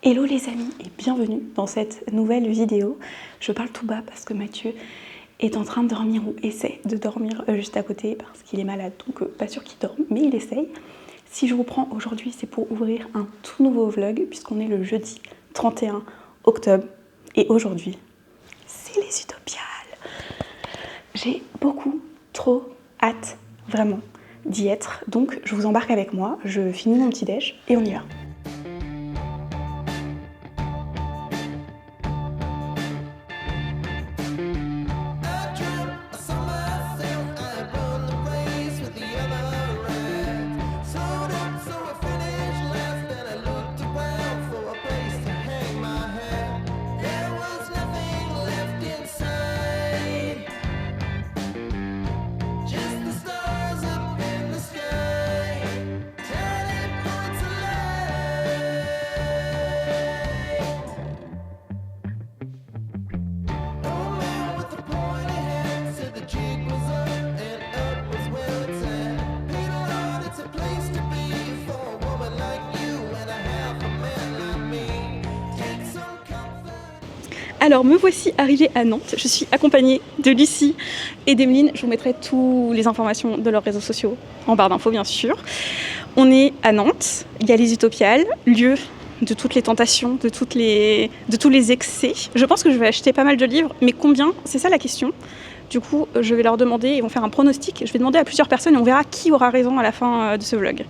Hello les amis et bienvenue dans cette nouvelle vidéo. Je parle tout bas parce que Mathieu est en train de dormir ou essaie de dormir juste à côté parce qu'il est malade, donc pas sûr qu'il dorme, mais il essaye. Si je vous prends aujourd'hui, c'est pour ouvrir un tout nouveau vlog puisqu'on est le jeudi 31 octobre et aujourd'hui, c'est les Utopiales. J'ai beaucoup trop hâte, vraiment, d'y être, donc je vous embarque avec moi, je finis mon petit déj et on y va. Alors me voici arrivée à Nantes, je suis accompagnée de Lucie et d'Emeline, je vous mettrai toutes les informations de leurs réseaux sociaux en barre d'infos bien sûr. On est à Nantes, il y a les Utopiales, lieu de toutes les tentations, de tous les excès. Je pense que je vais acheter pas mal de livres, mais combien? C'est ça la question. Du coup, je vais leur demander, ils vont faire un pronostic, je vais demander à plusieurs personnes et on verra qui aura raison à la fin de ce vlog.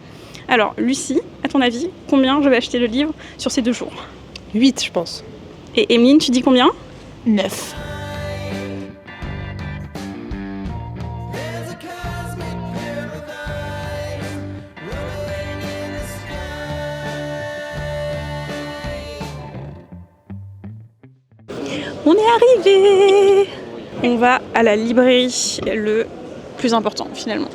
Alors Lucie, à ton avis, combien je vais acheter de livres sur ces 2 jours? 8 je pense. Et Emeline, tu dis combien? 9. On est arrivé! On va à la librairie, le plus important finalement.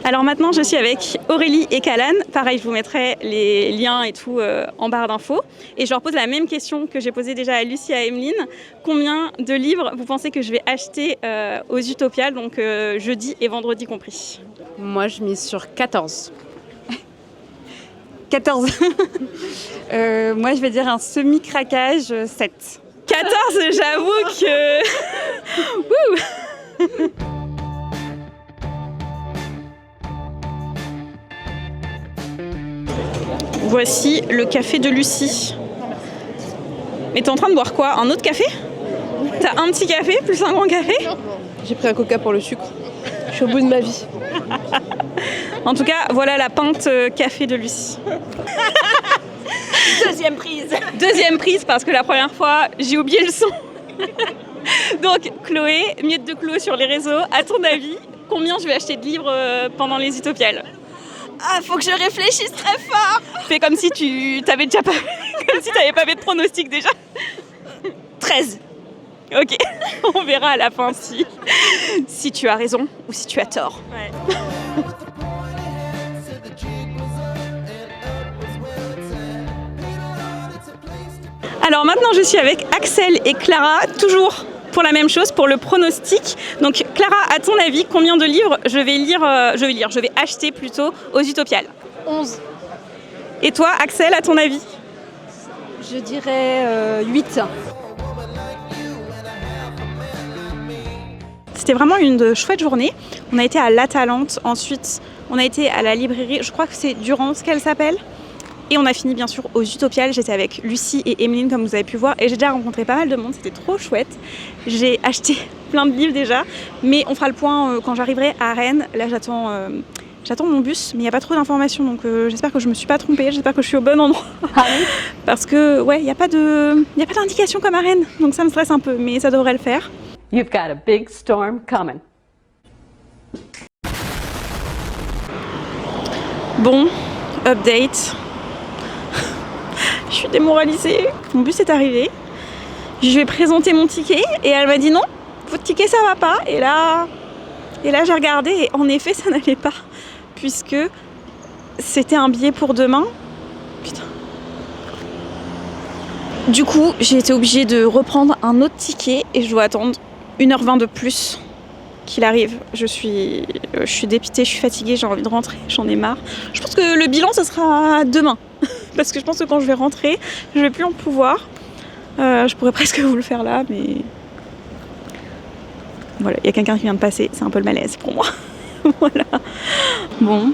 Alors maintenant je suis avec Aurélie et Calan, pareil je vous mettrai les liens et tout en barre d'infos et je leur pose la même question que j'ai posée déjà à Lucie et à Emeline. Combien de livres vous pensez que je vais acheter aux Utopiales, donc jeudi et vendredi compris? Moi je mise sur 14. 14. Moi je vais dire un semi-craquage 7. 14, j'avoue que... Wouh. Voici le café de Lucie. Mais t'es en train de boire quoi? Un autre café? T'as un petit café plus un grand café? J'ai pris un coca pour le sucre. Je suis au bout de ma vie. En tout cas, voilà la pinte café de Lucie. Deuxième prise. Deuxième prise parce que la première fois, j'ai oublié le son. Donc Chloé, miette de Chloé sur les réseaux, à ton avis, combien je vais acheter de livres pendant les Utopiales? Ah, faut que je réfléchisse très fort. Fais comme si tu t'avais déjà pas comme si t'avais pas fait de pronostic déjà. 13. Ok, on verra à la fin si tu as raison ou si tu as tort. Ouais. Alors maintenant je suis avec Axel et Clara, toujours pour la même chose, pour le pronostic. Donc Clara, à ton avis, combien de livres je vais acheter plutôt aux Utopiales? 11. Et toi Axel, à ton avis? Je dirais 8. C'était vraiment une chouette journée. On a été à l'Atalante, ensuite on a été à la librairie, je crois que c'est Durance qu'elle s'appelle. Et on a fini bien sûr aux Utopiales, j'étais avec Lucie et Emeline comme vous avez pu voir et j'ai déjà rencontré pas mal de monde, c'était trop chouette. J'ai acheté plein de livres déjà, mais on fera le point quand j'arriverai à Rennes. Là j'attends mon bus, mais il n'y a pas trop d'informations donc j'espère que je me suis pas trompée, j'espère que je suis au bon endroit. Ah oui. Parce que ouais, il n'y a pas d'indication comme à Rennes, donc ça me stresse un peu, mais ça devrait le faire. You've got a big storm coming. Bon, update. Je suis démoralisée. Mon bus est arrivé. Je lui ai présenté mon ticket et elle m'a dit non, votre ticket ça va pas. Et là j'ai regardé et en effet ça n'allait pas puisque c'était un billet pour demain. Putain. Du coup, j'ai été obligée de reprendre un autre ticket et je dois attendre 1h20 de plus qu'il arrive. Je suis dépitée, je suis fatiguée, j'ai envie de rentrer, j'en ai marre. Je pense que le bilan, ce sera demain. parce que je pense que quand je vais rentrer, je vais plus en pouvoir. Je pourrais presque vous le faire là, mais voilà, il y a quelqu'un qui vient de passer, c'est un peu le malaise pour moi. Voilà. Bon,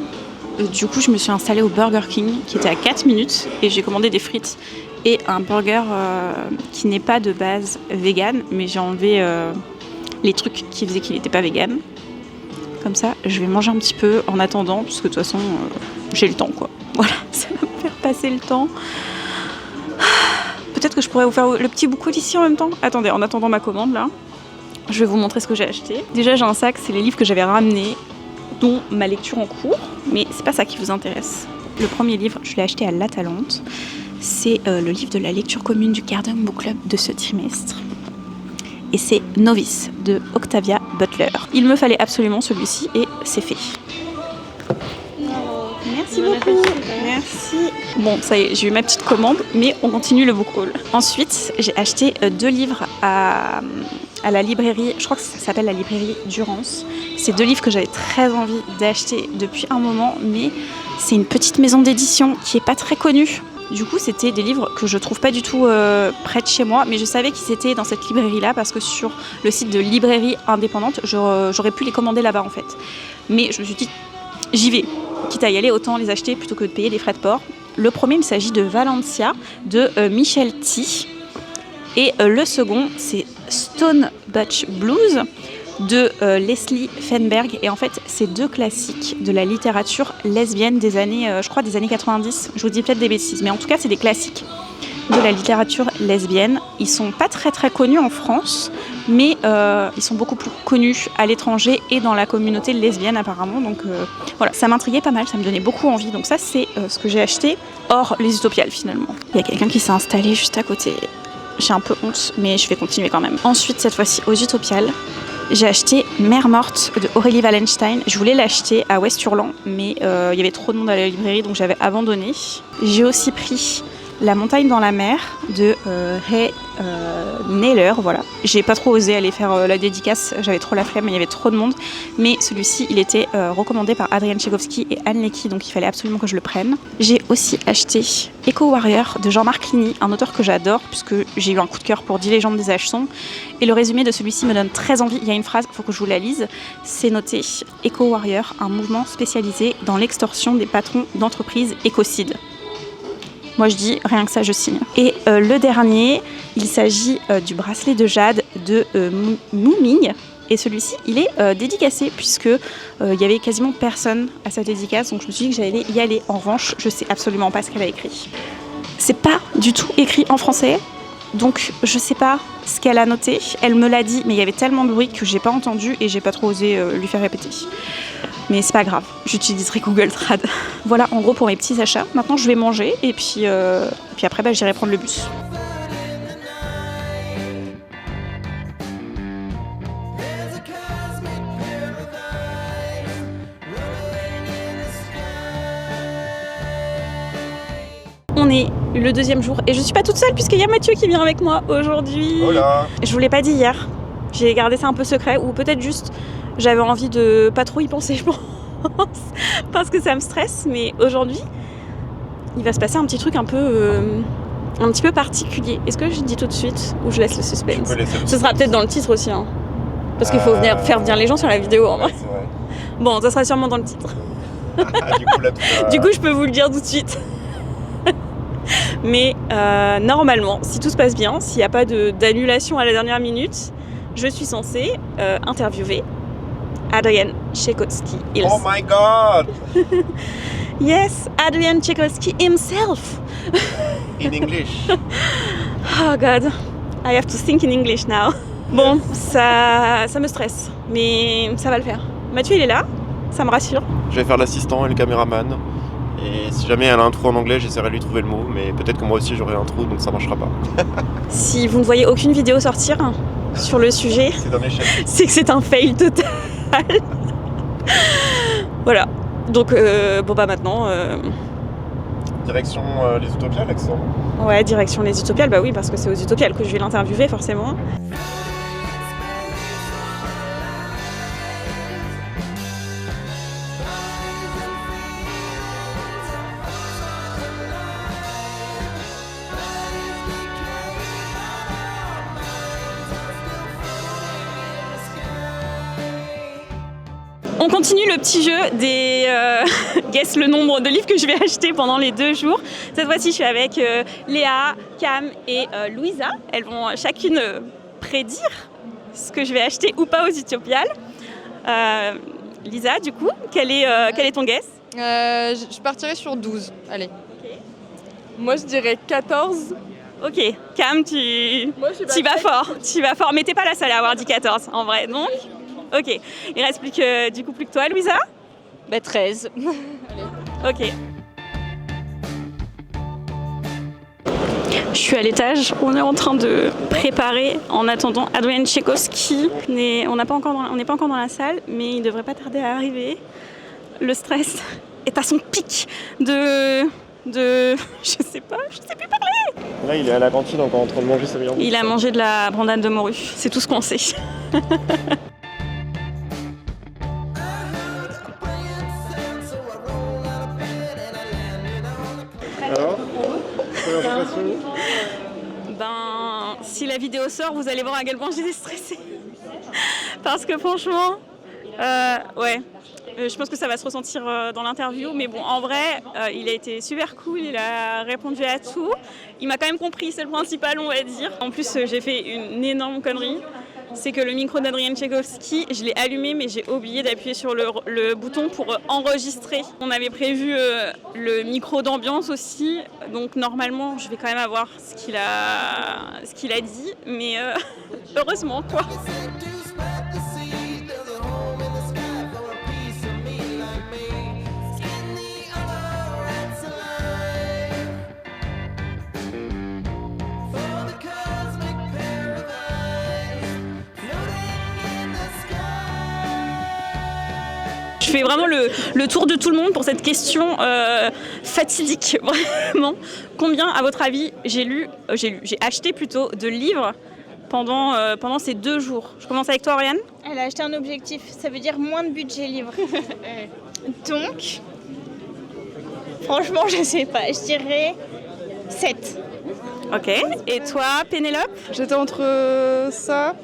du coup, je me suis installée au Burger King, qui était à 4 minutes, et j'ai commandé des frites et un burger qui n'est pas de base vegan, mais j'ai enlevé les trucs qui faisaient qu'il n'était pas vegan. Comme ça, je vais manger un petit peu en attendant, parce que de toute façon, j'ai le temps, quoi. Voilà, ça va me faire passer le temps. Peut-être que je pourrais vous faire le petit boucou d'ici en même temps. Attendez, en attendant ma commande, là, je vais vous montrer ce que j'ai acheté. Déjà, j'ai un sac, c'est les livres que j'avais ramenés, dont ma lecture en cours, mais c'est pas ça qui vous intéresse. Le premier livre, je l'ai acheté à l'Atalante. C'est le livre de la lecture commune du Garden Book Club de ce trimestre. Et c'est Novice de Octavia Butler. Il me fallait absolument celui-ci et c'est fait. Merci beaucoup. Merci. Bon, ça y est, j'ai eu ma petite commande, mais on continue le book haul. Ensuite, j'ai acheté 2 livres à la librairie, je crois que ça s'appelle la librairie Durance. C'est 2 livres que j'avais très envie d'acheter depuis un moment, mais c'est une petite maison d'édition qui est pas très connue. Du coup, c'était des livres que je trouve pas du tout près de chez moi, mais je savais qu'ils étaient dans cette librairie-là parce que sur le site de librairie indépendante, j'aurais pu les commander là-bas en fait. Mais je me suis dit, j'y vais. Quitte à y aller, autant les acheter plutôt que de payer des frais de port. Le premier, il s'agit de Valencia de Michel T. Et le second, c'est Stone Butch Blues de Leslie Fenberg. Et en fait, c'est 2 classiques de la littérature lesbienne des années, je crois, des années 90. Je vous dis peut-être des bêtises, mais en tout cas, c'est des classiques de la littérature lesbienne. Ils sont pas très très connus en France, mais ils sont beaucoup plus connus à l'étranger et dans la communauté lesbienne apparemment. Donc voilà, ça m'intriguait pas mal, ça me donnait beaucoup envie. Donc ça, c'est ce que j'ai acheté, hors les utopiales finalement. Il y a quelqu'un qui s'est installé juste à côté. J'ai un peu honte, mais je vais continuer quand même. Ensuite, cette fois-ci, aux utopiales, j'ai acheté Mère morte de Aurélie Wallenstein. Je voulais l'acheter à West-Hurlan, mais il y avait trop de monde à la librairie, donc j'avais abandonné. J'ai aussi pris La montagne dans la mer de Ray Naylor, voilà. J'ai pas trop osé aller faire la dédicace, j'avais trop la flemme, il y avait trop de monde. Mais celui-ci, il était recommandé par Adrienne Tchaikovsky et Anne Leckie, donc il fallait absolument que je le prenne. J'ai aussi acheté Echo Warrior de Jean-Marc Ligny, un auteur que j'adore, puisque j'ai eu un coup de cœur pour 10 légendes des âges sombres. Et le résumé de celui-ci me donne très envie. Il y a une phrase, il faut que je vous la lise. C'est noté: Echo Warrior, un mouvement spécialisé dans l'extorsion des patrons d'entreprises écocides. Moi je dis, rien que ça, je signe. Et le dernier, il s'agit du bracelet de jade de Mooming. Et celui-ci, il est dédicacé, puisque il y avait quasiment personne à sa dédicace. Donc je me suis dit que j'allais y aller. En revanche, je sais absolument pas ce qu'elle a écrit. C'est pas du tout écrit en français. Donc je sais pas ce qu'elle a noté. Elle me l'a dit, mais il y avait tellement de bruit que j'ai pas entendu et j'ai pas trop osé lui faire répéter. Mais c'est pas grave, j'utiliserai Google Trad. Voilà en gros pour mes petits achats. Maintenant je vais manger et puis après j'irai prendre le bus. On est le 2e jour et je suis pas toute seule puisqu'il y a Mathieu qui vient avec moi aujourd'hui. Hola. Je vous l'ai pas dit hier, j'ai gardé ça un peu secret, ou peut-être juste j'avais envie de pas trop y penser, je pense, parce que ça me stresse. Mais aujourd'hui, il va se passer un petit truc un petit peu particulier. Est-ce que je dis tout de suite ou je laisse le suspense? Ce sera peut-être dans le titre aussi, hein, parce qu'il faut faire venir les gens sur la vidéo en vrai. C'est vrai. Bon, ça sera sûrement dans le titre. Du coup, je peux vous le dire tout de suite. Mais normalement, si tout se passe bien, s'il n'y a pas d'annulation à la dernière minute, je suis censée interviewer Adrian Tchaikovsky. Oh my god! Yes, Adrian Tchaikovsky himself. In English. Oh god, I have to think in English now. Bon, ça me stresse, mais ça va le faire. Mathieu, il est là, ça me rassure. Je vais faire l'assistant et le caméraman. Et si jamais elle a un trou en anglais, j'essaierai de lui trouver le mot. Mais peut-être que moi aussi j'aurai un trou, donc ça marchera pas. Si vous ne voyez aucune vidéo sortir sur le sujet, C'est un échec. c'est que c'est un fail total. Voilà. Donc, bon bah maintenant... Direction les Utopiales, accent. Ouais, direction les Utopiales, bah oui, parce que c'est aux Utopiales que je vais l'interviewer forcément. On continue le petit jeu des guess le nombre de livres que je vais acheter pendant les 2 jours. Cette fois-ci, je suis avec Léa, Cam et Louisa. Elles vont chacune prédire ce que je vais acheter ou pas aux Utopiales. Lisa, du coup, quel est ton guess? Je partirais sur 12. Allez. Okay. Moi, je dirais 14. Ok, Cam, tu vas fort, mais t'es pas la seule à avoir dit 14 en vrai, donc ok. Il reste plus que toi, Louisa? 13. Ok. Je suis à l'étage, on est en train de préparer en attendant Adrian Tchaikovsky. On n'est pas encore dans la salle, mais il devrait pas tarder à arriver. Le stress est à son pic de je sais plus parler. Là, il est à la cantine encore en train de manger sa viande. Il a mangé de la brandade de morue, c'est tout ce qu'on sait. Alors, Ben, si la vidéo sort, vous allez voir à quel point j'étais stressée. Parce que franchement, ouais. Je pense que ça va se ressentir dans l'interview, mais bon, en vrai, il a été super cool, il a répondu à tout. Il m'a quand même compris, c'est le principal, on va dire. En plus, j'ai fait une énorme connerie. C'est que le micro d'Adrian Tchaikovsky, je l'ai allumé, mais j'ai oublié d'appuyer sur le bouton pour enregistrer. On avait prévu le micro d'ambiance aussi, donc normalement, je vais quand même avoir ce qu'il a dit, mais heureusement, quoi. Je fais vraiment le tour de tout le monde pour cette question fatidique, vraiment. Combien, à votre avis, j'ai acheté plutôt de livres pendant ces 2 jours? Je commence avec toi, Oriane. Elle a acheté un objectif, ça veut dire moins de budget livre. Donc, franchement, je sais pas, je dirais 7. Ok. Et toi, Pénélope? J'étais entre ça.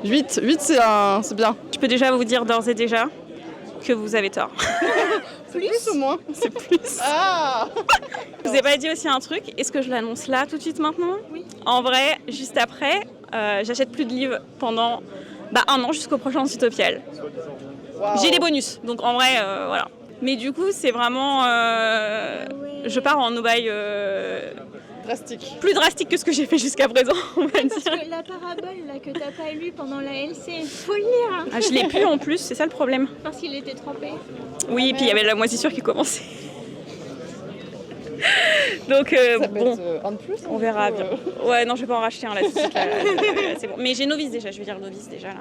8 c'est bien. Je peux déjà vous dire d'ores et déjà que vous avez tort. Plus ou moins? C'est plus. Ah. Je vous ai pas dit aussi un truc, est-ce que je l'annonce là tout de suite maintenant? Oui. En vrai, juste après, j'achète plus de livres pendant 1 an jusqu'au prochain Utopial. Wow. J'ai des bonus, donc en vrai, voilà. Mais du coup, c'est vraiment... je pars en no-buy Drastique. plus drastique que ce que j'ai fait jusqu'à présent, on va Parce dire. que la parabole là, que t'as pas lu pendant la LC, faut le lire. Ah, je l'ai plus en plus, c'est ça le problème. Parce qu'il était trempé. Oui, et puis il y avait la moisissure qui commençait. Donc Ça peut bon, être un de plus. on verra bien. Ouais, non, je vais pas en racheter un là tout de suite. Là, c'est bon. Mais j'ai novice déjà, je vais dire novice déjà là.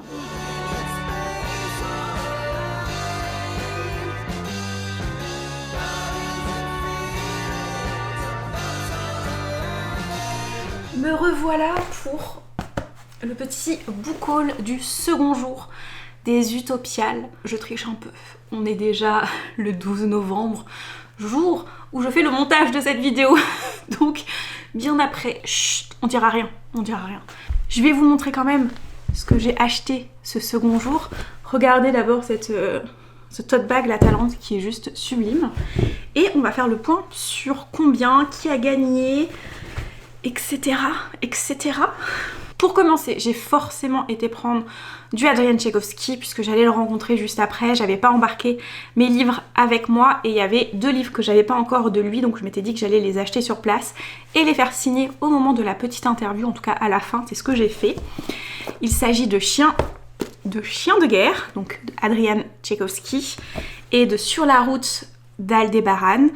Me revoilà pour le petit book haul du second jour des Utopiales. Je triche un peu. On est déjà le 12 novembre, jour où je fais le montage de cette vidéo. Donc bien après, chut, on dira rien. Je vais vous montrer quand même ce que j'ai acheté ce second jour. Regardez d'abord ce tote bag La Talente qui est juste sublime. Et on va faire le point sur combien, qui a gagné, etc. Pour commencer, j'ai forcément été prendre du Adrian Tchaikovsky puisque j'allais le rencontrer juste après. J'avais pas embarqué mes livres avec moi et il y avait 2 livres que j'avais pas encore de lui, donc je m'étais dit que j'allais les acheter sur place et les faire signer au moment de la petite interview, en tout cas à la fin, c'est ce que j'ai fait. Il s'agit de Chien de guerre, donc Adrian Tchaikovsky, et de Sur la route d'Aldébaran,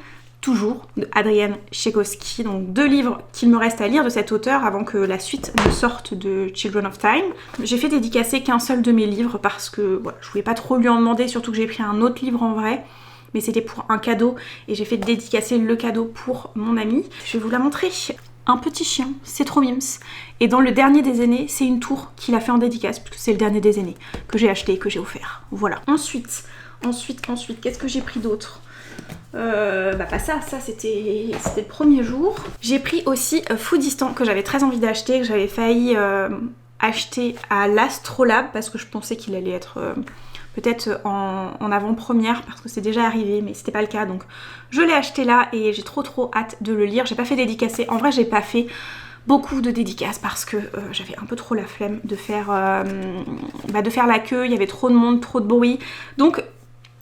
toujours de Adrian Tchaikovsky, donc 2 livres qu'il me reste à lire de cet auteur avant que la suite ne sorte de Children of Time. J'ai fait dédicacer qu'un seul de mes livres parce que voilà, je voulais pas trop lui en demander, surtout que j'ai pris un autre livre en vrai, mais c'était pour un cadeau et j'ai fait dédicacer le cadeau pour mon ami. Je vais vous la montrer. Un petit chien, c'est trop mimes. Et dans Le Dernier des Aînés, c'est une tour qu'il a fait en dédicace, puisque c'est Le Dernier des Aînés que j'ai acheté et que j'ai offert. Voilà. Ensuite, qu'est-ce que j'ai pris d'autre ? Pas ça c'était le premier jour. J'ai pris aussi Foodistan que j'avais très envie d'acheter, que j'avais failli acheté à l'Astrolabe parce que je pensais qu'il allait être peut-être en avant-première parce que c'est déjà arrivé mais c'était pas le cas, donc je l'ai acheté là et j'ai trop hâte de le lire. J'ai pas fait dédicacer, en vrai j'ai pas fait beaucoup de dédicaces parce que j'avais un peu trop la flemme de faire la queue, il y avait trop de monde, trop de bruit, donc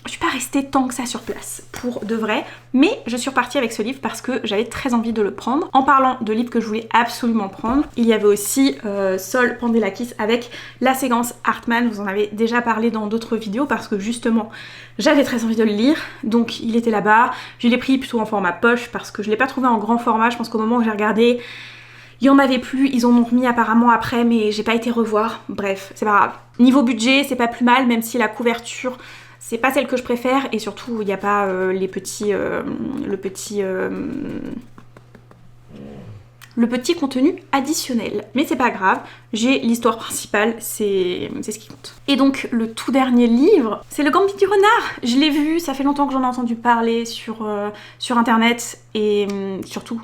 je suis pas restée tant que ça sur place pour de vrai, mais je suis repartie avec ce livre parce que j'avais très envie de le prendre. En parlant de livres que je voulais absolument prendre, il y avait aussi Sol Pandelakis avec la séquence Hartmann. Vous en avez déjà parlé dans d'autres vidéos parce que justement j'avais très envie de le lire, donc il était là-bas. Je l'ai pris plutôt en format poche parce que je l'ai pas trouvé en grand format. Je pense qu'au moment où j'ai regardé, il y en avait plus, ils en ont remis apparemment après, mais j'ai pas été revoir. Bref, c'est pas grave. Niveau budget, c'est pas plus mal, même si la couverture c'est pas celle que je préfère et surtout il n'y a pas le petit contenu additionnel. Mais c'est pas grave, j'ai l'histoire principale, c'est ce qui compte. Et donc le tout dernier livre, c'est Le Gambit du Renard. Je l'ai vu, ça fait longtemps que j'en ai entendu parler sur internet et surtout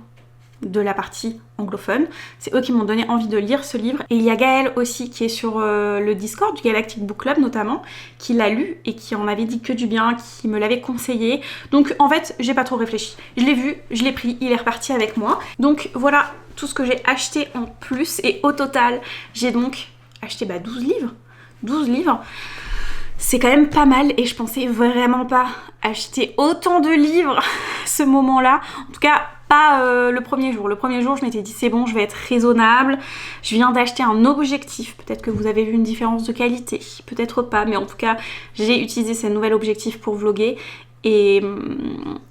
de la partie anglophone. C'est eux qui m'ont donné envie de lire ce livre. Et il y a Gaëlle aussi qui est sur le Discord du Galactic Book Club notamment, qui l'a lu et qui en avait dit que du bien, qui me l'avait conseillé. Donc en fait, j'ai pas trop réfléchi. Je l'ai vu, je l'ai pris, il est reparti avec moi. Donc voilà tout ce que j'ai acheté en plus. Et au total, j'ai donc acheté 12 livres. 12 livres. C'est quand même pas mal et je pensais vraiment pas acheter autant de livres ce moment-là. En tout cas, pas le premier jour. Le premier jour, je m'étais dit c'est bon, je vais être raisonnable. Je viens d'acheter un objectif. Peut-être que vous avez vu une différence de qualité, peut-être pas. Mais en tout cas, j'ai utilisé ce nouvel objectif pour vlogger. Et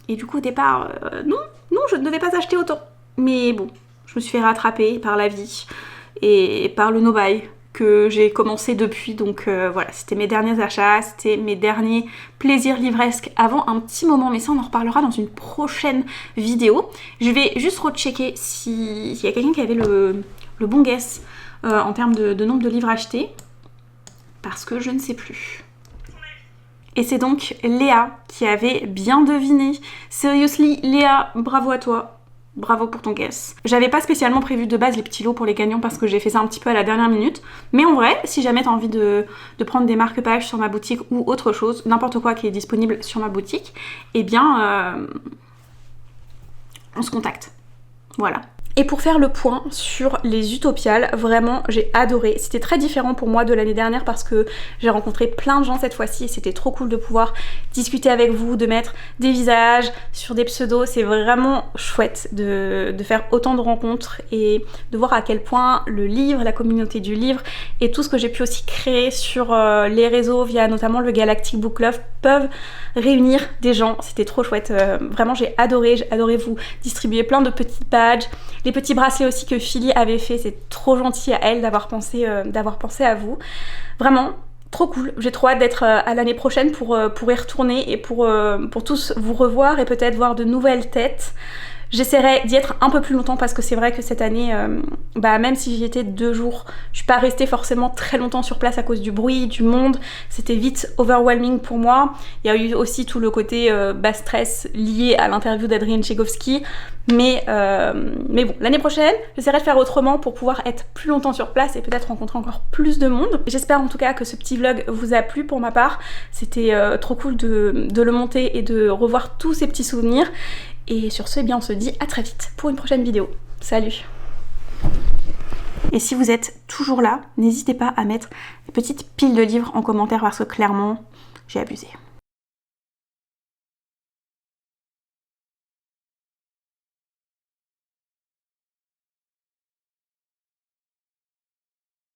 du coup, au départ, non, je ne devais pas acheter autant. Mais bon, je me suis fait rattraper par la vie et par le no-buy que j'ai commencé depuis, donc voilà, c'était mes derniers achats, c'était mes derniers plaisirs livresques avant un petit moment, mais ça on en reparlera dans une prochaine vidéo. Je vais juste rechecker s'il y a quelqu'un qui avait le bon guess en termes de nombre de livres achetés, parce que je ne sais plus. Et c'est donc Léa qui avait bien deviné. Seriously, Léa, bravo à toi. Bravo pour ton guess. J'avais pas spécialement prévu de base les petits lots pour les gagnants parce que j'ai fait ça un petit peu à la dernière minute. Mais en vrai, si jamais t'as envie de prendre des marque-pages sur ma boutique ou autre chose, n'importe quoi qui est disponible sur ma boutique, eh bien, on se contacte. Voilà. Et pour faire le point sur les Utopiales, vraiment j'ai adoré. C'était très différent pour moi de l'année dernière parce que j'ai rencontré plein de gens cette fois-ci et c'était trop cool de pouvoir discuter avec vous, de mettre des visages sur des pseudos. C'est vraiment chouette de faire autant de rencontres et de voir à quel point le livre, la communauté du livre et tout ce que j'ai pu aussi créer sur les réseaux via notamment le Galactic Book Club peuvent réunir des gens. C'était trop chouette. Vraiment j'ai adoré vous distribuer plein de petits badges. Les petits bracelets aussi que Philly avait fait, c'est trop gentil à elle d'avoir pensé à vous. Vraiment, trop cool. J'ai trop hâte d'être à l'année prochaine pour y retourner et pour tous vous revoir et peut-être voir de nouvelles têtes. J'essaierai d'y être un peu plus longtemps parce que c'est vrai que cette année, même si j'y étais 2 jours, je suis pas restée forcément très longtemps sur place à cause du bruit, du monde. C'était vite overwhelming pour moi. Il y a eu aussi tout le côté bas stress lié à l'interview d'Adrienne Tchegovsky. Mais bon, l'année prochaine, j'essaierai de faire autrement pour pouvoir être plus longtemps sur place et peut-être rencontrer encore plus de monde. J'espère en tout cas que ce petit vlog vous a plu pour ma part. C'était trop cool de le monter et de revoir tous ces petits souvenirs. Et sur ce, eh bien, on se dit à très vite pour une prochaine vidéo. Salut! Et si vous êtes toujours là, n'hésitez pas à mettre des petites piles de livres en commentaire parce que clairement, j'ai abusé.